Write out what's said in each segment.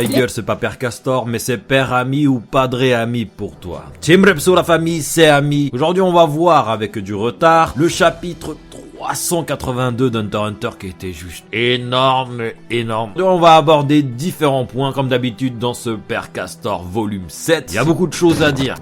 ta gueule, c'est pas Père Castor, mais c'est Père Ami ou Padre Ami pour toi. Team Repso, la famille, c'est Ami. Aujourd'hui, on va voir avec du retard le chapitre 382 d'Hunter x Hunter qui était juste énorme. On va aborder différents points comme d'habitude dans ce Père Castor volume 7. Il y a beaucoup de choses à dire.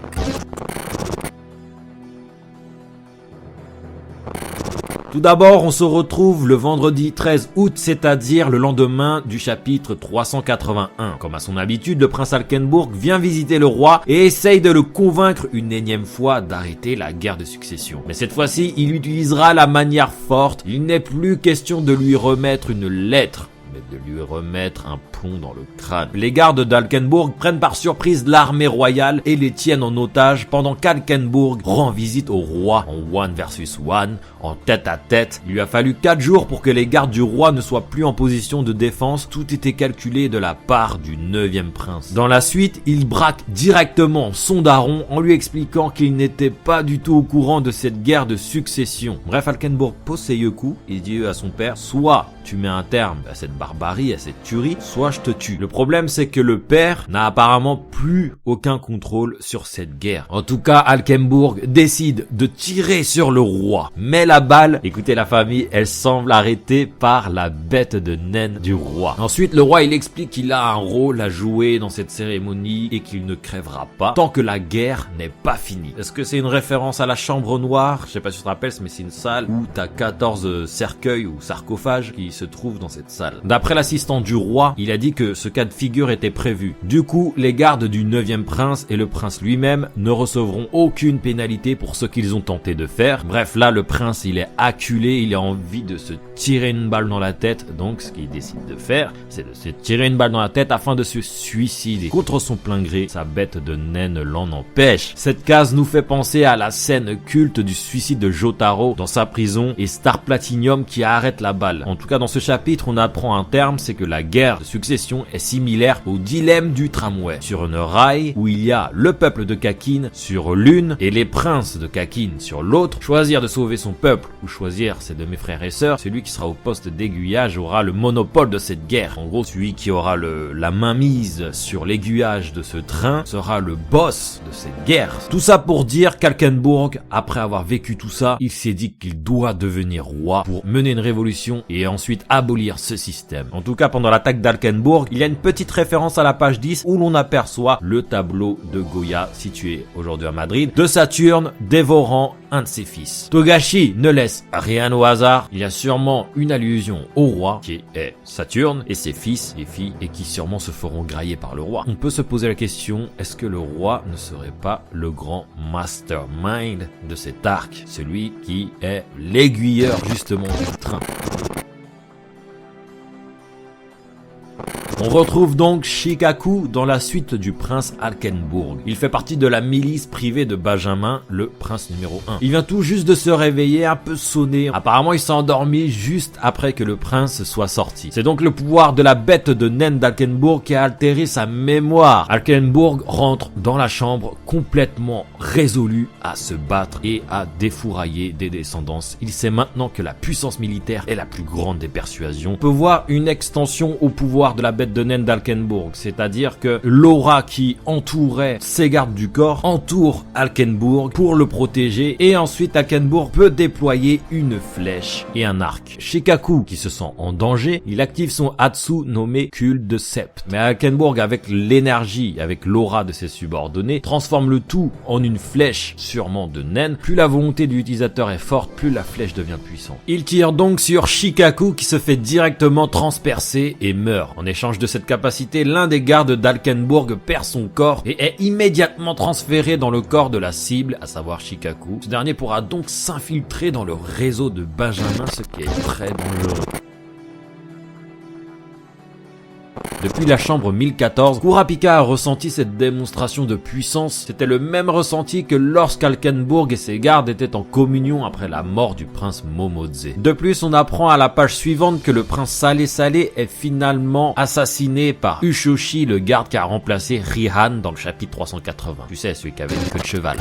Tout d'abord, on se retrouve le vendredi 13 août, c'est-à-dire le lendemain du chapitre 381. Comme à son habitude, le prince Alkenburg vient visiter le roi et essaye de le convaincre une énième fois d'arrêter la guerre de succession. Mais cette fois-ci, il utilisera la manière forte. Il n'est plus question de lui remettre une lettre, mais de lui remettre un plomb dans le crâne. Les gardes d'Alkenburg prennent par surprise l'armée royale et les tiennent en otage pendant qu'Alkenburg rend visite au roi en one versus one, en tête à tête. Il lui a fallu 4 jours pour que les gardes du roi ne soient plus en position de défense. Tout était calculé de la part du 9e prince. Dans la suite, il braque directement son daron en lui expliquant qu'il n'était pas du tout au courant de cette guerre de succession. Bref, Alkenburg pose ses yeux coups et dit à son père, soit tu mets un terme à cette barbarie, à cette tuerie, soit je te tue. Le problème, c'est que le père n'a apparemment plus aucun contrôle sur cette guerre. En tout cas, Alkenburg décide de tirer sur le roi. Mais la balle, écoutez la famille, elle semble arrêtée par la bête de naine du roi. Ensuite, le roi, il explique qu'il a un rôle à jouer dans cette cérémonie et qu'il ne crèvera pas tant que la guerre n'est pas finie. Est-ce que c'est une référence à la chambre noire? Je sais pas si tu te rappelles, mais c'est une salle où t'as 14 cercueils ou sarcophages qui se trouvent dans cette salle. D'après l'assistant du roi, il a dit que ce cas de figure était prévu. Du coup, les gardes du 9e prince et le prince lui-même ne recevront aucune pénalité pour ce qu'ils ont tenté de faire. Bref, là, le prince, il est acculé, il a envie de se tirer une balle dans la tête. Donc, ce qu'il décide de faire, c'est de se tirer une balle dans la tête afin de se suicider. Contre son plein gré, sa bête de naine l'en empêche. Cette case nous fait penser à la scène culte du suicide de Jotaro dans sa prison et Star Platinum qui arrête la balle. En tout cas, dans ce chapitre, on apprend un terme, c'est que la guerre de succession est similaire au dilemme du tramway. Sur une rail où il y a le peuple de Kakin sur l'une et les princes de Kakin sur l'autre, choisir de sauver son peuple ou choisir ses de mes frères et sœurs, celui qui sera au poste d'aiguillage aura le monopole de cette guerre. En gros, celui qui aura la main mise sur l'aiguillage de ce train sera le boss de cette guerre. Tout ça pour dire qu'Alkenburg, après avoir vécu tout ça, il s'est dit qu'il doit devenir roi pour mener une révolution et ensuite abolir ce système. En tout cas, pendant l'attaque d'Alkenburg, il y a une petite référence à la page 10 où l'on aperçoit le tableau de Goya situé aujourd'hui à Madrid, de Saturne dévorant un de ses fils. Togashi ne laisse rien au hasard. Il y a sûrement une allusion au roi qui est Saturne et ses fils et filles et qui sûrement se feront grailler par le roi. On peut se poser la question, est-ce que le roi ne serait pas le grand mastermind de cet arc, celui qui est l'aiguilleur justement du train? On retrouve donc Shikaku dans la suite du prince Alkenburg. Il fait partie de la milice privée de Benjamin, le prince numéro 1. Il vient tout juste de se réveiller, un peu sonné. Apparemment, il s'est endormi juste après que le prince soit sorti. C'est donc le pouvoir de la bête de naine d'Alkenburg qui a altéré sa mémoire. Alkenburg rentre dans la chambre complètement résolu à se battre et à défourailler des descendances. Il sait maintenant que la puissance militaire est la plus grande des persuasions. On peut voir une extension au pouvoir de la bête de naine d'Alkenburg, c'est-à-dire que l'aura qui entourait ses gardes du corps entoure Alkenburg pour le protéger et ensuite Alkenburg peut déployer une flèche et un arc. Shikaku, qui se sent en danger, il active son Hatsu nommé Culte de Sept. Mais Alkenburg, avec l'énergie, avec l'aura de ses subordonnés, transforme le tout en une flèche sûrement de naine. Plus la volonté de l'utilisateur est forte, plus la flèche devient puissante. Il tire donc sur Shikaku qui se fait directement transpercer et meurt. En échange de cette capacité, l'un des gardes d'Alkenburg perd son corps et est immédiatement transféré dans le corps de la cible, à savoir Shikaku. Ce dernier pourra donc s'infiltrer dans le réseau de Benjamin, ce qui est très dangereux. Depuis la chambre 1014, Kurapika a ressenti cette démonstration de puissance. C'était le même ressenti que lorsqu'Alkenburg et ses gardes étaient en communion après la mort du prince Momodze. De plus, on apprend à la page suivante que le prince Salé Salé est finalement assassiné par Ushoshi, le garde qui a remplacé Rihan dans le chapitre 380. Tu sais, celui qui avait une queue de cheval.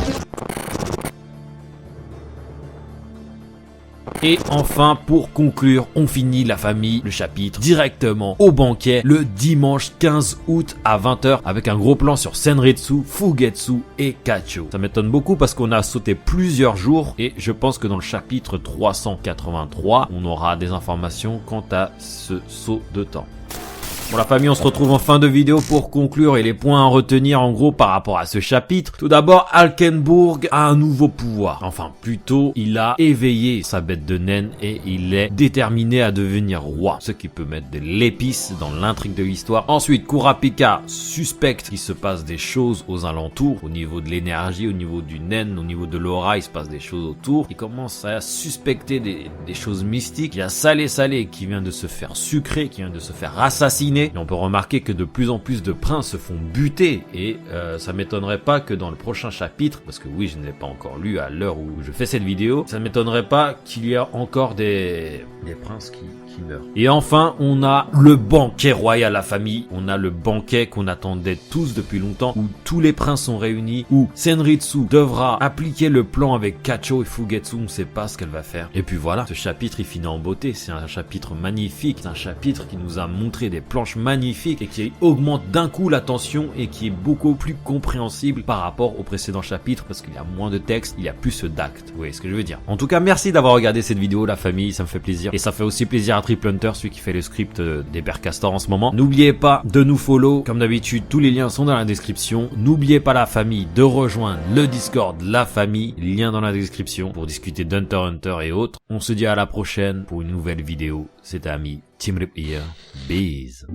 Et enfin, pour conclure, on finit la famille, le chapitre, directement au banquet le dimanche 15 août à 20h avec un gros plan sur Senritsu, Fugetsu et Kacho. Ça m'étonne beaucoup parce qu'on a sauté plusieurs jours et je pense que dans le chapitre 383, on aura des informations quant à ce saut de temps. Bon la famille, on se retrouve en fin de vidéo pour conclure et les points à retenir en gros par rapport à ce chapitre. Tout d'abord, Alkenburg a un nouveau pouvoir. Enfin plutôt, il a éveillé sa bête de naine et il est déterminé à devenir roi. Ce qui peut mettre de l'épice dans l'intrigue de l'histoire. Ensuite, Kurapika suspecte qu'il se passe des choses aux alentours. Au niveau de l'énergie, au niveau du naine, au niveau de l'aura, il se passe des choses autour. Il commence à suspecter des choses mystiques. Il y a Salé qui vient de se faire sucrer, qui vient de se faire assassiner. Et on peut remarquer que de plus en plus de princes se font buter et ça m'étonnerait pas que dans le prochain chapitre, parce que oui je ne l'ai pas encore lu à l'heure où je fais cette vidéo, ça m'étonnerait pas qu'il y ait encore des princes qui meurent. Et enfin on a le banquet royal à la famille, on a le banquet qu'on attendait tous depuis longtemps où tous les princes sont réunis, où Senritsu devra appliquer le plan avec Kacho et Fugetsu, on ne sait pas ce qu'elle va faire. Et puis voilà, ce chapitre il finit en beauté, c'est un chapitre magnifique, c'est un chapitre qui nous a montré des planches magnifiques et qui augmente d'un coup la tension et qui est beaucoup plus compréhensible par rapport au précédent chapitre parce qu'il y a moins de texte, il y a plus d'actes. Vous voyez ce que je veux dire. En tout cas, merci d'avoir regardé cette vidéo la famille, ça me fait plaisir et ça fait aussi plaisir à Triple Hunter, celui qui fait le script des Pères Castors en ce moment. N'oubliez pas de nous follow, comme d'habitude, tous les liens sont dans la description. N'oubliez pas la famille de rejoindre le Discord, la famille, lien dans la description pour discuter d'Hunter x Hunter et autres. On se dit à la prochaine pour une nouvelle vidéo. C'était ami Team Rip here. Bees.